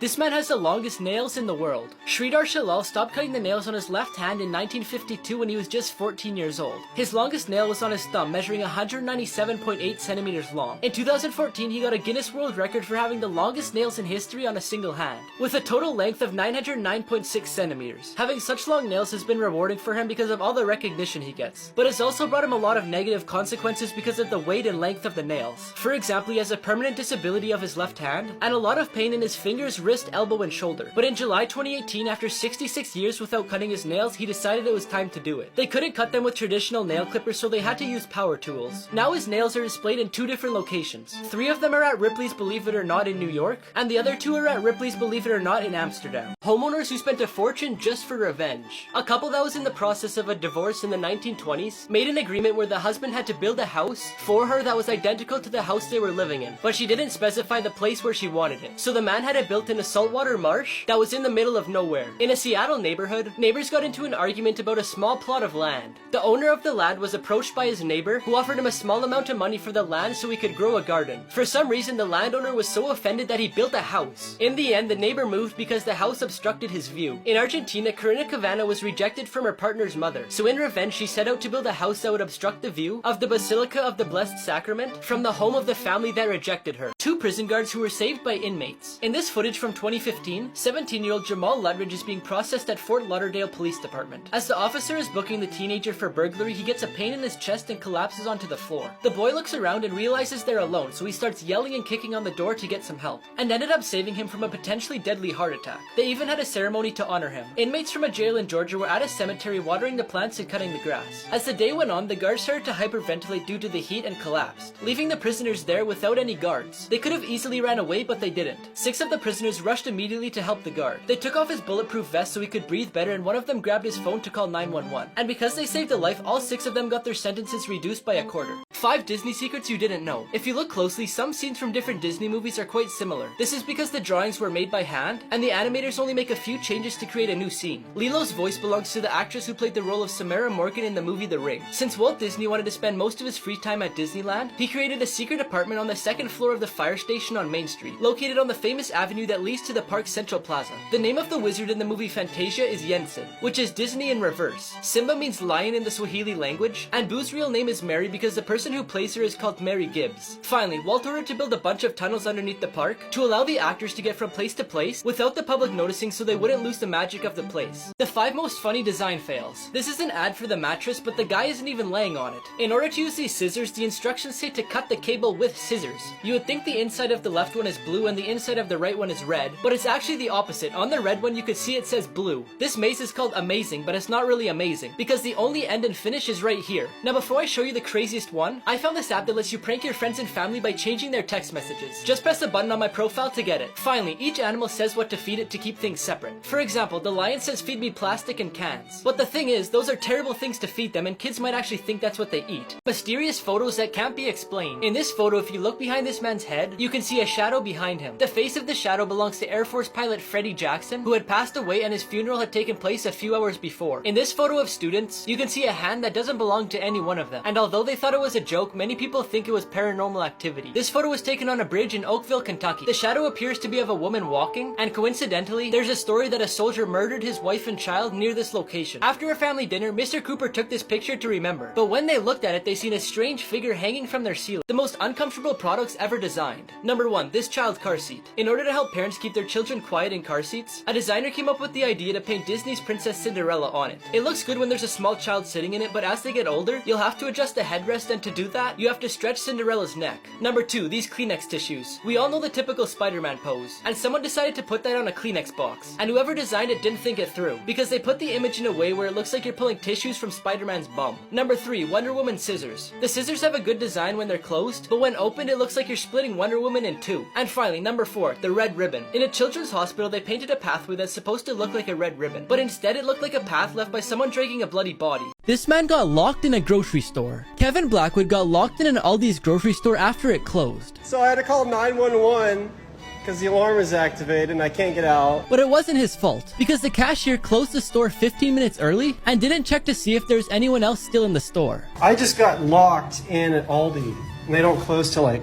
This man has the longest nails in the world. Sridhar Shalal stopped cutting the nails on his left hand in 1952 when he was just 14 years old. His longest nail was on his thumb, measuring 197.8 centimeters long. In 2014, he got a Guinness World Record for having the longest nails in history on a single hand, with a total length of 909.6 centimeters. Having such long nails has been rewarding for him because of all the recognition he gets, but it's also brought him a lot of negative consequences because of the weight and length of the nails. For example, he has a permanent disability of his left hand, and a lot of pain in his fingers, wrist, elbow, and shoulder. But in July 2018, after 66 years without cutting his nails, he decided it was time to do it. They couldn't cut them with traditional nail clippers, so they had to use power tools. Now his nails are displayed in 2 different locations. 3 of them are at Ripley's Believe It or Not in New York, and the other 2 are at Ripley's Believe It or Not in Amsterdam. Homeowners who spent a fortune just for revenge. A couple that was in the process of a divorce in the 1920s made an agreement where the husband had to build a house for her that was identical to the house they were living in, but she didn't specify the place where she wanted it. So the man had it built in a saltwater marsh that was in the middle of nowhere. In a Seattle neighborhood, neighbors got into an argument about a small plot of land. The owner of the land was approached by his neighbor, who offered him a small amount of money for the land so he could grow a garden. For some reason, the landowner was so offended that he built a house. In the end, the neighbor moved because the house obstructed his view. In Argentina, Karina Cavana was rejected from her partner's mother, so in revenge, she set out to build a house that would obstruct the view of the Basilica of the Blessed Sacrament from the home of the family that rejected her. 2 prison guards who were saved by inmates. In this footage from 2015, 17-year-old Jamal Lutridge is being processed at Fort Lauderdale Police Department. As the officer is booking the teenager for burglary, he gets a pain in his chest and collapses onto the floor. The boy looks around and realizes they're alone, so he starts yelling and kicking on the door to get some help, and ended up saving him from a potentially deadly heart attack. They even had a ceremony to honor him. Inmates from a jail in Georgia were at a cemetery watering the plants and cutting the grass. As the day went on, the guards started to hyperventilate due to the heat and collapsed, leaving the prisoners there without any guards. They could have easily ran away, but they didn't. 6 of the prisoners rushed immediately to help the guard. They took off his bulletproof vest so he could breathe better, and one of them grabbed his phone to call 911. And because they saved a life, all 6 of them got their sentences reduced by a quarter. 5 Disney secrets you didn't know. If you look closely, some scenes from different Disney movies are quite similar. This is because the drawings were made by hand, and the animators only make a few changes to create a new scene. Lilo's voice belongs to the actress who played the role of Samara Morgan in the movie The Ring. Since Walt Disney wanted to spend most of his free time at Disneyland, he created a secret apartment on the 2nd floor of the fire station on Main Street, located on the famous avenue that leads to the park's Central Plaza. The name of the wizard in the movie Fantasia is Yensen, which is Disney in reverse. Simba means lion in the Swahili language, and Boo's real name is Mary because the person who plays her is called Mary Gibbs. Finally, Walt ordered to build a bunch of tunnels underneath the park to allow the actors to get from place to place without the public noticing, so they wouldn't lose the magic of the place. The 5 most funny design fails. This is an ad for the mattress, but the guy isn't even laying on it. In order to use these scissors, the instructions say to cut the cable with scissors. You would think the inside of the left one is blue and the inside of the right one is red, but it's actually the opposite. On the red one, you could see it says blue. This maze is called Amazing, but it's not really amazing because the only end and finish is right here. Now, before I show you the craziest one, I found this app that lets you prank your friends and family by changing their text messages. Just press a button on my profile to get it. Finally, each animal says what to feed it to keep things separate. For example, the lion says feed me plastic and cans. But the thing is, those are terrible things to feed them, and kids might actually think that's what they eat. Mysterious photos that can't be explained. In this photo, if you look behind this man's head, you can see a shadow behind him. The face of the shadow belongs to Air Force pilot Freddie Jackson, who had passed away and his funeral had taken place a few hours before. In this photo of students, you can see a hand that doesn't belong to any one of them. And although they thought it was a joke, many people think it was paranormal activity. This photo was taken on a bridge in Oakville, Kentucky. The shadow appears to be of a woman walking, and coincidentally, there's a story that a soldier murdered his wife and child near this location. After a family dinner, Mr. Cooper took this picture to remember. But when they looked at it, they seen a strange figure hanging from their ceiling. The most uncomfortable products ever designed. Number 1, this child's car seat. In order to help parents keep their children quiet in car seats, a designer came up with the idea to paint Disney's Princess Cinderella on it. It looks good when there's a small child sitting in it, but as they get older, you'll have to adjust the headrest, and to do that, you have to stretch Cinderella's neck. Number 2, these Kleenex tissues. We all know the typical Spider-Man pose, and someone decided to put that on a Kleenex box, and whoever designed it didn't think it through, because they put the image in a way where it looks like you're pulling tissues from Spider-Man's bum. Number 3, Wonder Woman scissors. The scissors have a good design when they're closed, but when opened, it looks like you're splitting Wonder Woman in 2. And finally, number 4, the red ribbon. In a children's hospital, they painted a pathway that's supposed to look like a red ribbon, but instead it looked like a path left by someone dragging a bloody body. This man got locked in a grocery store. Kevin Blackwood got locked in an Aldi's grocery store after it closed. So I had to call 911 because the alarm is activated and I can't get out. But it wasn't his fault, because the cashier closed the store 15 minutes early and didn't check to see if there's anyone else still in the store. I just got locked in at Aldi and they don't close till like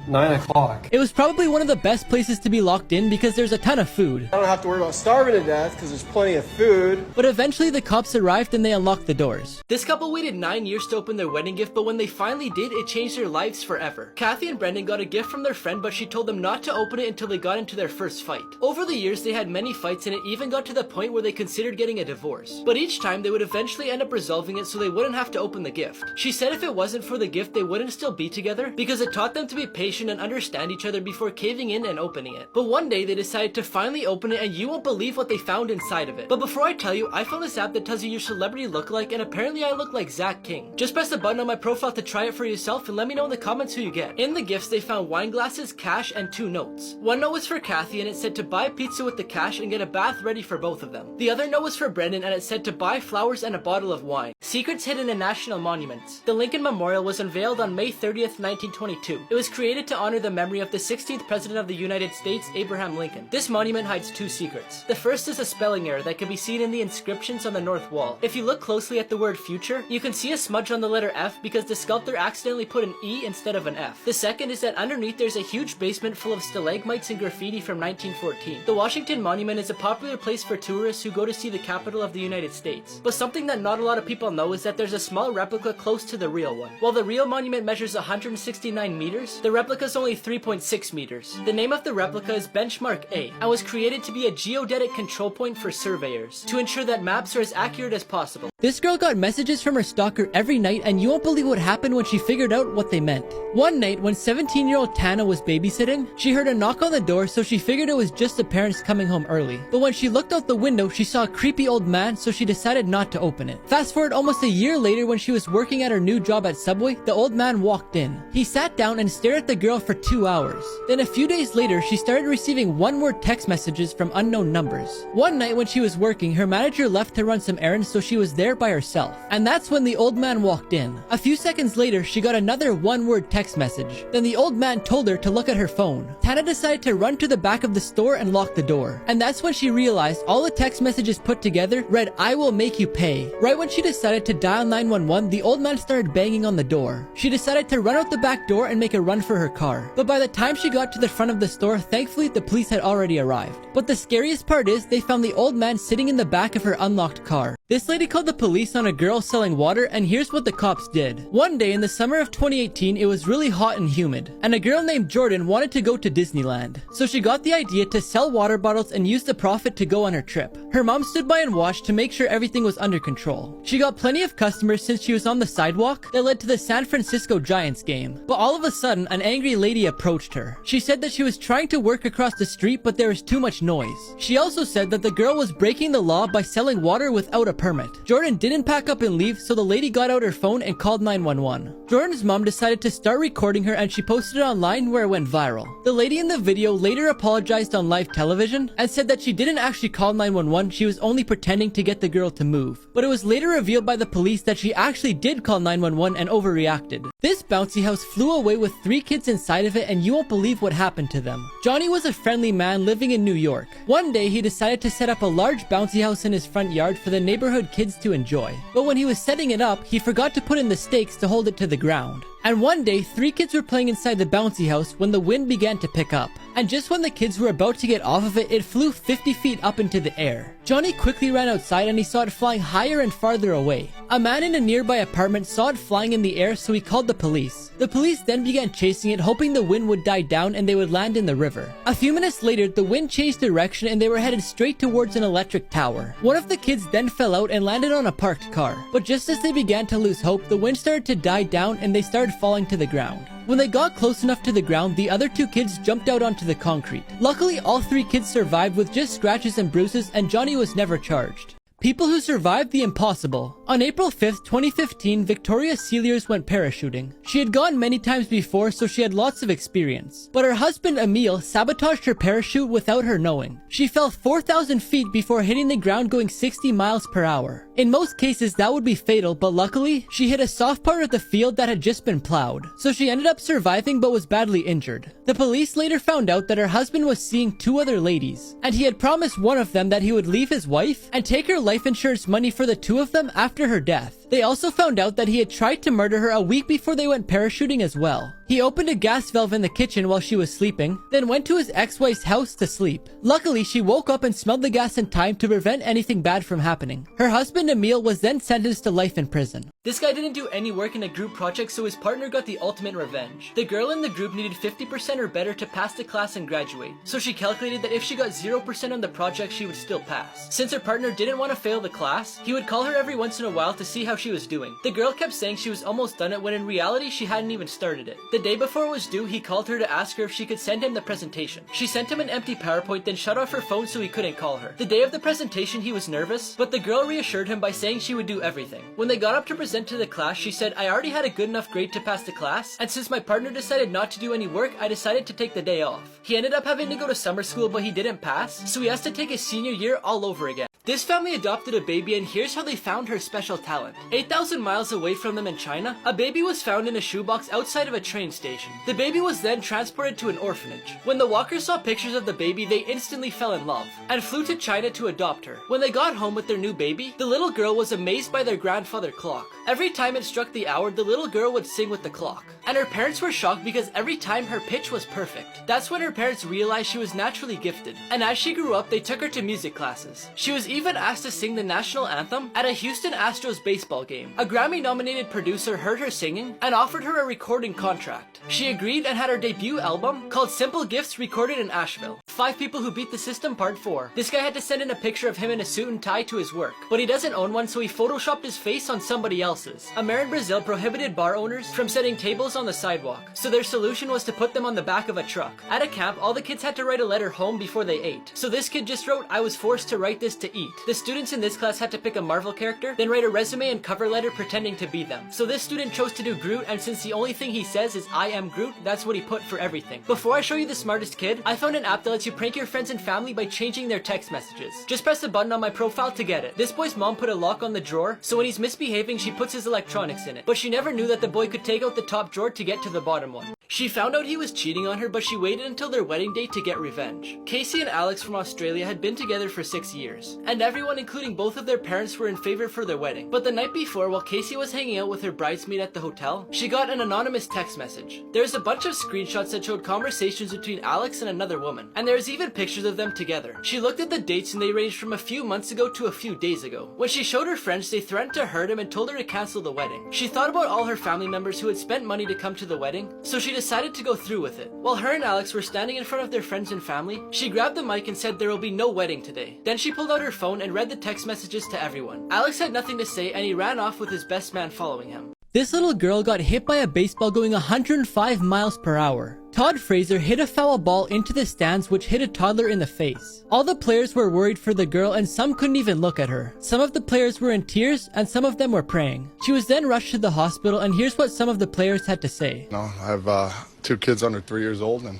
9 o'clock. It was probably one of the best places to be locked in because there's a ton of food. I don't have to worry about starving to death because there's plenty of food. But eventually the cops arrived and they unlocked the doors. This couple waited 9 years to open their wedding gift, but when they finally did, it changed their lives forever. Kathy and Brendan got a gift from their friend, but she told them not to open it until they got into their first fight. Over the years, they had many fights and it even got to the point where they considered getting a divorce. But each time they would eventually end up resolving it so they wouldn't have to open the gift. She said if it wasn't for the gift, they wouldn't still be together because it taught them to be patient and understand each other before caving in and opening it. But one day they decided to finally open it and you won't believe what they found inside of it. But before I tell you, I found this app that tells you your celebrity lookalike and apparently I look like Zach King. Just press the button on my profile to try it for yourself and let me know in the comments who you get. In the gifts they found wine glasses, cash, and 2 notes. One note was for Kathy and it said to buy pizza with the cash and get a bath ready for both of them. The other note was for Brendan and it said to buy flowers and a bottle of wine. Secrets hidden in national monuments. The Lincoln Memorial was unveiled on May 30th, 1922. It was created to honor the memory of the 16th President of the United States, Abraham Lincoln. This monument hides 2 secrets. The first is a spelling error that can be seen in the inscriptions on the north wall. If you look closely at the word future, you can see a smudge on the letter F because the sculptor accidentally put an E instead of an F. The second is that underneath there's a huge basement full of stalagmites and graffiti from 1914. The Washington Monument is a popular place for tourists who go to see the capital of the United States. But something that not a lot of people know is that there's a small replica close to the real one. While the real monument measures 169 meters, the replica is only 3.6 meters. The name of the replica is Benchmark A and was created to be a geodetic control point for surveyors to ensure that maps are as accurate as possible. This girl got messages from her stalker every night and you won't believe what happened when she figured out what they meant. One night when 17-year-old Tana was babysitting, she heard a knock on the door so she figured it was just the parents coming home early. But when she looked out the window, she saw a creepy old man so she decided not to open it. Fast forward almost a year later when she was working at her new job at Subway, the old man walked in. He sat down and stared at the girl for 2 hours. Then a few days later, she started receiving one-word text messages from unknown numbers. One night when she was working, her manager left to run some errands so she was there by herself. And that's when the old man walked in. A few seconds later, she got another one-word text message. Then the old man told her to look at her phone. Tana decided to run to the back of the store and lock the door. And that's when she realized all the text messages put together read, "I will make you pay." Right when she decided to dial 911, the old man started banging on the door. She decided to run out the back door and make a run for her car. But by the time she got to the front of the store, thankfully the police had already arrived. But the scariest part is they found the old man sitting in the back of her unlocked car. This lady called the police on a girl selling water, and here's what the cops did. One day in the summer of 2018, it was really hot and humid, and a girl named Jordan wanted to go to Disneyland. So she got the idea to sell water bottles and use the profit to go on her trip. Her mom stood by and watched to make sure everything was under control. She got plenty of customers since she was on the sidewalk that led to the San Francisco Giants game. But all of a sudden, an angry lady approached her. She said that she was trying to work across the street, but there was too much noise. She also said that the girl was breaking the law by selling water without a permit. Jordan didn't pack up and leave, so the lady got out her phone and called 911. Jordan's mom decided to start recording her and she posted it online where it went viral. The lady in the video later apologized on live television and said that she didn't actually call 911, she was only pretending to get the girl to move. But it was later revealed by the police that she actually did call 911 and overreacted. This bouncy house flew away with 3 kids inside of it and you won't believe what happened to them. Johnny was a friendly man living in New York. One day he decided to set up a large bouncy house in his front yard for the neighborhood kids to enjoy. But when he was setting it up, he forgot to put in the stakes to hold it to the ground. And one day, 3 kids were playing inside the bouncy house when the wind began to pick up. And just when the kids were about to get off of it, it flew 50 feet up into the air. Johnny quickly ran outside and he saw it flying higher and farther away. A man in a nearby apartment saw it flying in the air, so he called the police. The police then began chasing it, hoping the wind would die down and they would land in the river. A few minutes later, the wind changed direction and they were headed straight towards an electric tower. One of the kids then fell out and landed on a parked car. But just as they began to lose hope, the wind started to die down and they started falling to the ground. When they got close enough to the ground, the other 2 kids jumped out onto the concrete. Luckily, all 3 kids survived with just scratches and bruises, and Johnny was never charged. People who survived the impossible. On April 5th, 2015, Victoria Sealiers went parachuting. She had gone many times before, so she had lots of experience. But her husband, Emil, sabotaged her parachute without her knowing. She fell 4,000 feet before hitting the ground going 60 miles per hour. In most cases, that would be fatal, but luckily, she hit a soft part of the field that had just been plowed. So she ended up surviving but was badly injured. The police later found out that her husband was seeing 2 other ladies, and he had promised one of them that he would leave his wife and take her life insurance money for the 2 of them after her death. They also found out that he had tried to murder her a week before they went parachuting as well. He He opened a gas valve in the kitchen while she was sleeping, then went to his ex-wife's house to sleep. Luckily, she woke up and smelled the gas in time to prevent anything bad from happening. Her husband Emil was then sentenced to life in prison. This guy didn't do any work in a group project, so his partner got the ultimate revenge. The girl in the group needed 50% or better to pass the class and graduate, so she calculated that if she got 0% on the project, she would still pass. Since her partner didn't want to fail the class, he would call her every once in a while to see how she was doing. The girl kept saying she was almost done it when in reality she hadn't even started it. The day before it was due, he called her to ask her if she could send him the presentation. She sent him an empty PowerPoint, then shut off her phone so he couldn't call her. The day of the presentation, he was nervous, but the girl reassured him by saying she would do everything. When they got up to present to the class, she said, "I already had a good enough grade to pass the class, and since my partner decided not to do any work, I decided to take the day off." He ended up having to go to summer school, but he didn't pass, so he has to take his senior year all over again. This family adopted a baby, and here's how they found her special talent. 8,000 miles away from them in China, a baby was found in a shoebox outside of a train station. The baby was then transported to an orphanage. When the walkers saw pictures of the baby, they instantly fell in love and flew to China to adopt her. When they got home with their new baby, the little girl was amazed by their grandfather clock. Every time it struck the hour, the little girl would sing with the clock. And her parents were shocked because every time her pitch was perfect. That's when her parents realized she was naturally gifted. And as she grew up, they took her to music classes. She was even asked to sing the national anthem at a Houston Astros baseball game. A Grammy-nominated producer heard her singing and offered her a recording contract. She agreed and had her debut album called Simple Gifts recorded in Asheville. 5 People Who Beat the System Part 4. This guy had to send in a picture of him in a suit and tie to his work, but he doesn't own one, so he photoshopped his face on somebody else's. A mayor in Brazil prohibited bar owners from setting tables on the sidewalk, so their solution was to put them on the back of a truck. At a camp, all the kids had to write a letter home before they ate. So this kid just wrote, "I was forced to write this to eat." The students in this class had to pick a Marvel character, then write a resume and cover letter pretending to be them. So this student chose to do Groot, and since the only thing he says is "I am Groot," that's what he put for everything. Before I show you the smartest kid, I found an app that lets you prank your friends and family by changing their text messages. Just press the button on my profile to get it. This boy's mom put a lock on the drawer, so when he's misbehaving, she puts his electronics in it. But she never knew that the boy could take out the top drawer to get to the bottom one. She found out he was cheating on her, but she waited until their wedding day to get revenge. Casey and Alex from Australia had been together for 6 years, and everyone, including both of their parents, were in favor for their wedding. But the night before, while Casey was hanging out with her bridesmaid at the hotel, she got an anonymous text message. There's a bunch of screenshots that showed conversations between Alex and another woman, and there's even pictures of them together. She looked at the dates and they ranged from a few months ago to a few days ago. When she showed her friends, they threatened to hurt him and told her to cancel the wedding. She thought about all her family members who had spent money to come to the wedding, so she decided to go through with it. While her and Alex were standing in front of their friends and family, she grabbed the mic and said there will be no wedding today. Then she pulled out her phone and read the text messages to everyone. Alex had nothing to say and he ran off with his best man following him. This little girl got hit by a baseball going 105 miles per hour. Todd Fraser hit a foul ball into the stands which hit a toddler in the face. All the players were worried for the girl and some couldn't even look at her. Some of the players were in tears and some of them were praying. She was then rushed to the hospital and here's what some of the players had to say. No, I have 2 kids under 3 years old and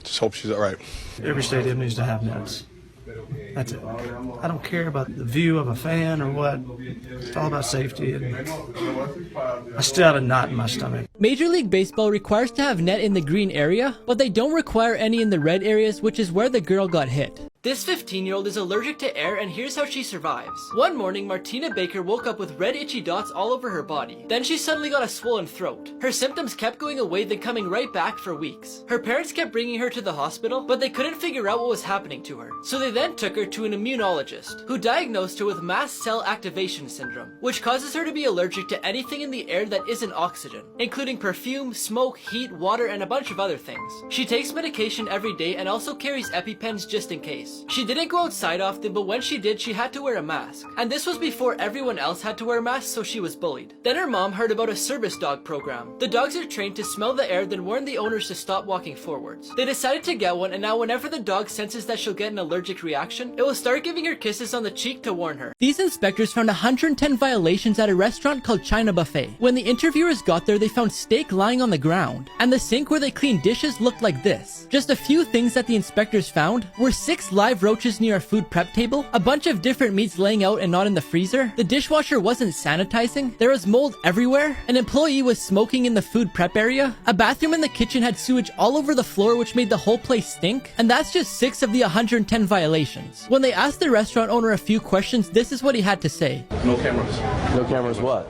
just hope she's all right. Every stadium needs to have nets. That's it. I don't care about the view of a fan or what. It's all about safety. And I still had a knot in my stomach. Major League Baseball requires to have net in the green area, but they don't require any in the red areas, which is where the girl got hit. This 15-year-old is allergic to air and here's how she survives. One morning, Martina Baker woke up with red itchy dots all over her body. Then she suddenly got a swollen throat. Her symptoms kept going away, then coming right back for weeks. Her parents kept bringing her to the hospital, but they couldn't figure out what was happening to her. So they then took her to an immunologist, who diagnosed her with mast cell activation syndrome, which causes her to be allergic to anything in the air that isn't oxygen, including perfume, smoke, heat, water, and a bunch of other things. She takes medication every day and also carries EpiPens just in case. She didn't go outside often, but when she did, she had to wear a mask. And this was before everyone else had to wear masks, so she was bullied. Then her mom heard about a service dog program. The dogs are trained to smell the air, then warn the owners to stop walking forwards. They decided to get one, and now whenever the dog senses that she'll get an allergic reaction, it will start giving her kisses on the cheek to warn her. These inspectors found 110 violations at a restaurant called China Buffet. When the interviewers got there, they found steak lying on the ground, and the sink where they cleaned dishes looked like this. Just a few things that the inspectors found were 6 live roaches near a food prep table, a bunch of different meats laying out and not in the freezer, the dishwasher wasn't sanitizing, there was mold everywhere, an employee was smoking in the food prep area, a bathroom in the kitchen had sewage all over the floor which made the whole place stink, and that's just 6 of the 110 violations. When they asked the restaurant owner a few questions, this is what he had to say. No cameras. No cameras what?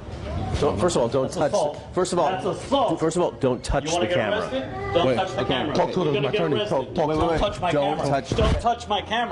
First of all, don't touch. First of all, that's assault. First of all, don't touch You want the to get camera. arrested? Don't touch the camera. Talk to You're my gonna get attorney. arrested. Talk to Don't touch my Don't camera. touch- Don't touch my camera.